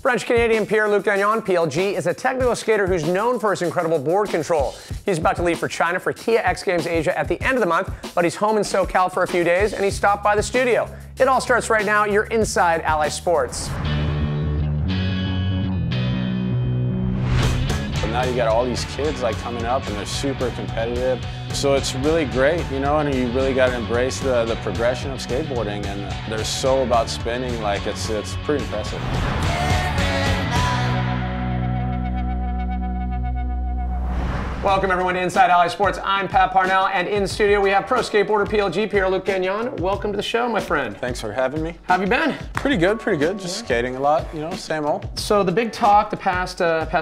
French-Canadian Pierre-Luc Gagnon, PLG, is a technical skater who's known for his incredible board control. He's about to leave for China for Kia X Games Asia at the end of the month, but he's home in SoCal for a few days, and he stopped by the studio. It all starts right now. You're inside Alli Sports. Now you got all these kids like coming up and they're super competitive. So it's really great, you know, and you really got to embrace the progression of skateboarding, and they're so about spinning, like it's pretty impressive. Welcome everyone to Inside Alli Sports. I'm Pat Parnell, and in studio we have pro skateboarder PLG, Pierre-Luc Gagnon. Welcome to the show, my friend. Thanks for having me. How have you been? Pretty good, pretty good. Just skating a lot, you know, same old. So the big talk the past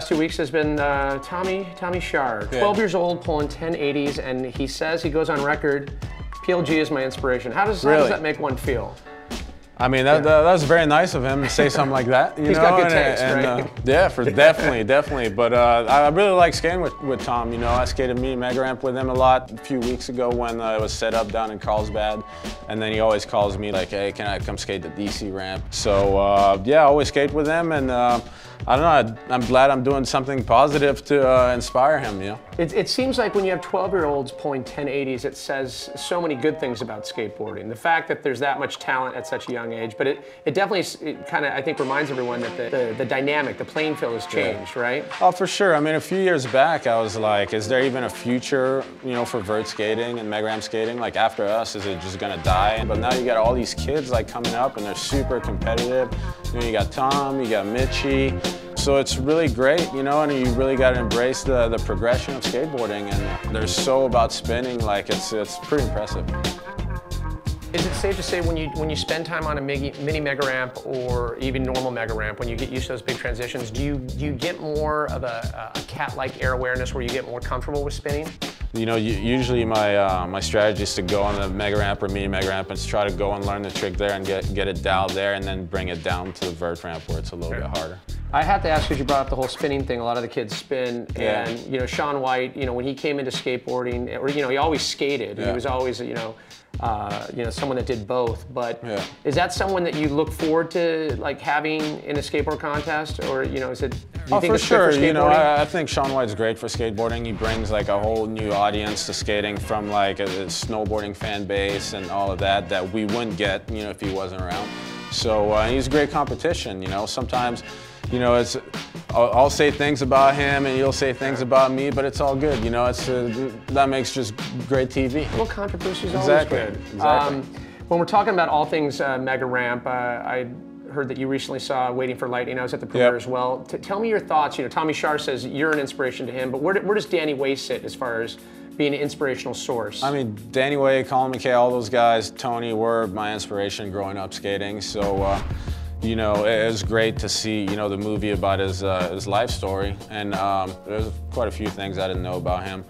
2 weeks has been Tommy Shar, 12 years old, pulling 1080s, and he says, he goes on record, PLG is my inspiration. How does that make one feel? I mean, that was very nice of him to say something like that. You He's know? got good taste, right? Yeah, definitely. But I really like skating with Tom. You know, I skated mega ramp with him a lot a few weeks ago when it was set up down in Carlsbad, and then he always calls me like, "Hey, can I come skate the DC ramp?" So yeah, I always skate with him, and I don't know. I'm glad I'm doing something positive to inspire him. You know. It seems like when you have 12-year-olds pulling 1080s, it says so many good things about skateboarding. The fact that there's that much talent at such a young age, but it definitely kind of, I think, reminds everyone that the dynamic, the playing field has changed, right? Oh, for sure. I mean, a few years back, I was like, is there even a future, you know, for vert skating and mega ramp skating? Like, after us, is it just gonna die? But now you got all these kids like coming up, and they're super competitive. You know, you got Tom, you got Mitchie. So it's really great, you know, and you really got to embrace the progression of skateboarding, and they're so about spinning, like it's pretty impressive. Is it safe to say when you spend time on a mini mega ramp or even normal mega ramp, when you get used to those big transitions, do you get more of a cat-like air awareness where you get more comfortable with spinning? You know, usually my strategy is to go on the mega ramp or mini mega ramp and try to go and learn the trick there and get it dialed there, and then bring it down to the vert ramp where it's a little bit harder. I have to ask, because you brought up the whole spinning thing. A lot of the kids spin, and you know, Shaun White, you know, when he came into skateboarding, or you know, he always skated. He was always, you know, someone that did both. But is that someone that you look forward to, like, having in a skateboard contest, or you know, is it? Do you think for it's sure. Good for you know, I think Shaun White's great for skateboarding. He brings like a whole new audience to skating from like a snowboarding fan base and all of that we wouldn't get, you know, if he wasn't around. So he's a great competition. You know, sometimes, you know, I'll say things about him and he'll say things about me, but it's all good. You know, that makes just great TV. Well, controversy is always good. Exactly. When we're talking about all things mega ramp, I heard that you recently saw Waiting for Lightning. I was at the premiere as well. Tell me your thoughts. You know, Tommy Shar says you're an inspiration to him, but where does Danny Way sit as far as being an inspirational source? I mean, Danny Way, Colin McKay, all those guys, Tony, were my inspiration growing up skating. So, you know, it was great to see, you know, the movie about his life story. And there's quite a few things I didn't know about him.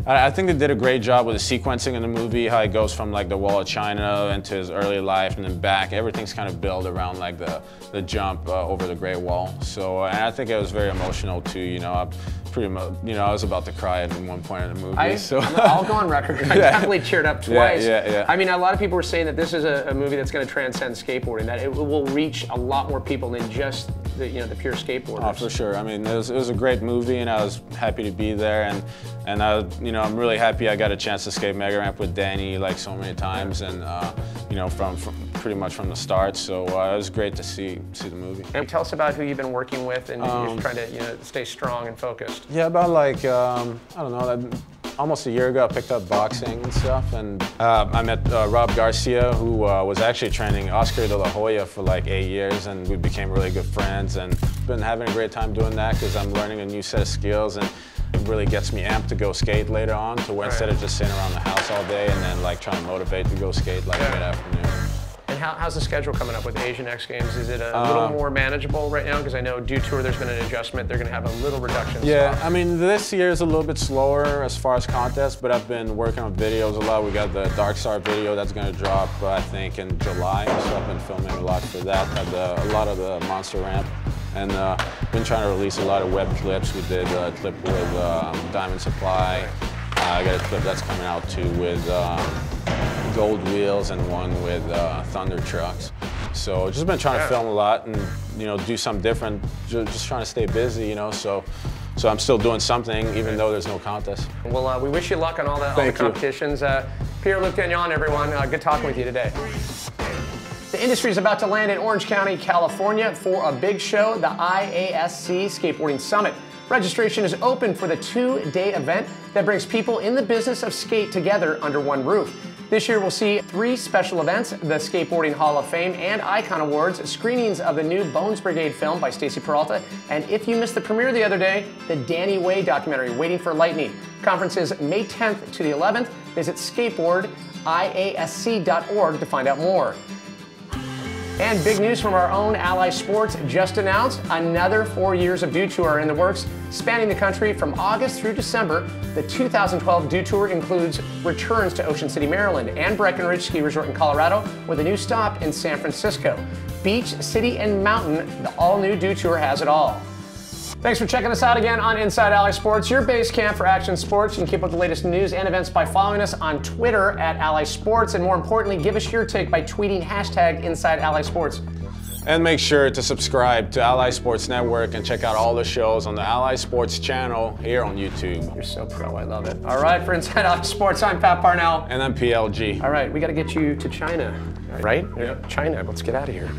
I think they did a great job with the sequencing in the movie, how it goes from like the Wall of China into his early life and then back. Everything's kind of built around like the jump over the Great Wall. So, and I think it was very emotional too. You know, pretty much, you know, I was about to cry at one point in the movie. I'll go on record. I definitely cheered up twice. Yeah. I mean, a lot of people were saying that this is a movie that's going to transcend skateboarding, that it will reach a lot more people than just the pure skateboarders. Oh, for sure. I mean, it was a great movie, and I was happy to be there, and you know, I'm really happy I got a chance to skate mega ramp with Danny like so many times, and you know, from pretty much from the start. So it was great to see the movie. And tell us about who you've been working with, and you're trying to stay strong and focused. Yeah, about like I don't know. Almost a year ago, I picked up boxing and stuff, and I met Rob Garcia, who was actually training Oscar de la Hoya for like 8 years, and we became really good friends, and been having a great time doing that because I'm learning a new set of skills, and it really gets me amped to go skate later on, to where instead of just sitting around the house all day and then like trying to motivate to go skate like mid-afternoon. And how's the schedule coming up with Asian X Games? Is it a little more manageable right now? Because I know due tour there's been an adjustment. They're going to have a little reduction. Yeah, I mean, this year is a little bit slower as far as contests, but I've been working on videos a lot. We got the Dark Star video that's going to drop, I think, in July. So I've been filming a lot for that. A lot of the Monster Ramp. And been trying to release a lot of web clips. We did a clip with Diamond Supply. I got a clip that's coming out too with Gold Wheels, and one with Thunder Trucks. So just been trying to film a lot and, you know, do something different, just trying to stay busy, you know, so I'm still doing something even though there's no contest. Well, we wish you luck on all the competitions. Pierre-Luc Gagnon, everyone, good talking with you today. The industry is about to land in Orange County, California for a big show, the IASC Skateboarding Summit. Registration is open for the 2-day event that brings people in the business of skate together under one roof. This year we'll see 3 special events, the Skateboarding Hall of Fame and Icon Awards, screenings of the new Bones Brigade film by Stacy Peralta, and if you missed the premiere the other day, the Danny Way documentary, Waiting for Lightning. Conference is May 10th to the 11th. Visit skateboardiasc.org to find out more. And big news from our own Alli Sports just announced another 4 years of Dew Tour in the works, spanning the country from August through December. The 2012 Dew Tour includes returns to Ocean City, Maryland, and Breckenridge Ski Resort in Colorado, with a new stop in San Francisco. Beach, city, and mountain, the all-new Dew Tour has it all. Thanks for checking us out again on Inside Alli Sports, your base camp for action sports. You can keep up with the latest news and events by following us on Twitter at Alli Sports, and more importantly, give us your take by tweeting hashtag Inside Alli Sports. And make sure to subscribe to Alli Sports Network and check out all the shows on the Alli Sports channel here on YouTube. You're so pro, I love it. All right, for Inside Alli Sports, I'm Pat Parnell. And I'm PLG. All right, we got to get you to China, right? Yeah. China, let's get out of here.